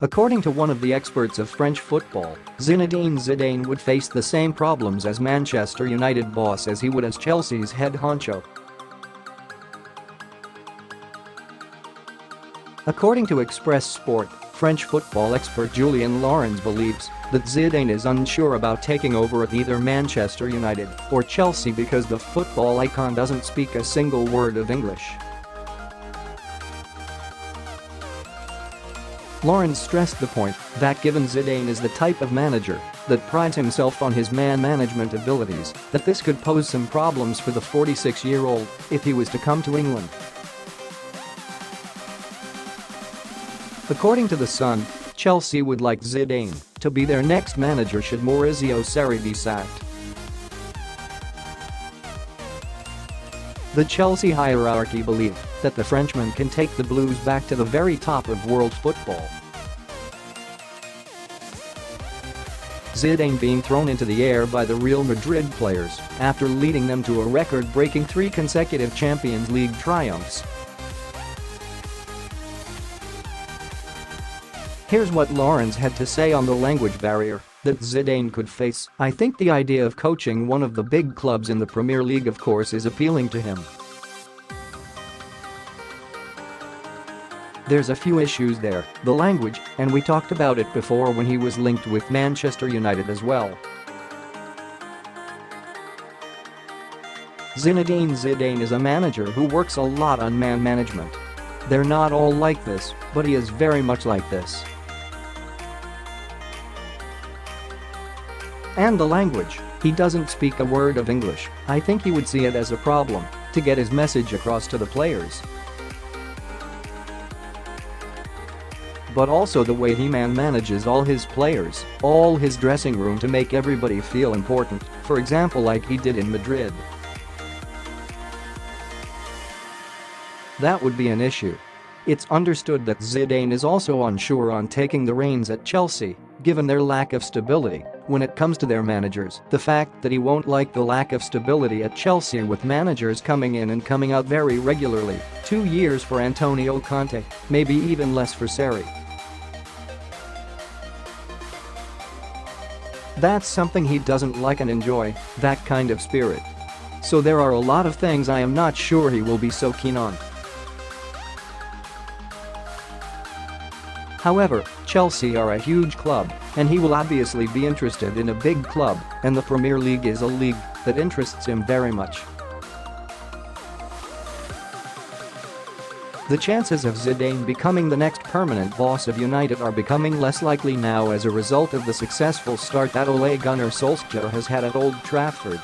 According to one of the experts of French football, Zinedine Zidane would face the same problems as Manchester United boss as he would as Chelsea's head honcho. According to Express Sport, French football expert Julien Laurens believes that Zidane is unsure about taking over at either Manchester United or Chelsea because the football icon doesn't speak a single word of English. Laurens stressed the point that given Zidane is the type of manager that prides himself on his man management abilities, that this could pose some problems for the 46-year-old if he was to come to England. According to The Sun, Chelsea would like Zidane to be their next manager should Maurizio Sarri be sacked. The Chelsea hierarchy believe that the Frenchman can take the Blues back to the very top of world football. Zidane being thrown into the air by the Real Madrid players after leading them to a record-breaking 3 consecutive Champions League triumphs. Here's what Laurens had to say on the language barrier that Zidane could face. "I think the idea of coaching one of the big clubs in the Premier League of course is appealing to him. There's a few issues there, the language, and we talked about it before when he was linked with Manchester United as well." Zinedine Zidane is a manager who works a lot on man management. They're not all like this, but he is very much like this. And the language, he doesn't speak a word of English. I think he would see it as a problem to get his message across to the players. But also the way he manages all his players, all his dressing room to make everybody feel important, for example like he did in Madrid. That would be an issue. It's understood that Zidane is also unsure on taking the reins at Chelsea, given their lack of stability when it comes to their managers. The fact that he won't like the lack of stability at Chelsea with managers coming in and coming out very regularly. 2 years for Antonio Conte, maybe even less for Sarri. That's something he doesn't like and enjoy, that kind of spirit. So there are a lot of things I am not sure he will be so keen on. However, Chelsea are a huge club, and he will obviously be interested in a big club, and the Premier League is a league that interests him very much. The chances of Zidane becoming the next permanent boss of United are becoming less likely now as a result of the successful start that Ole Gunnar Solskjaer has had at Old Trafford.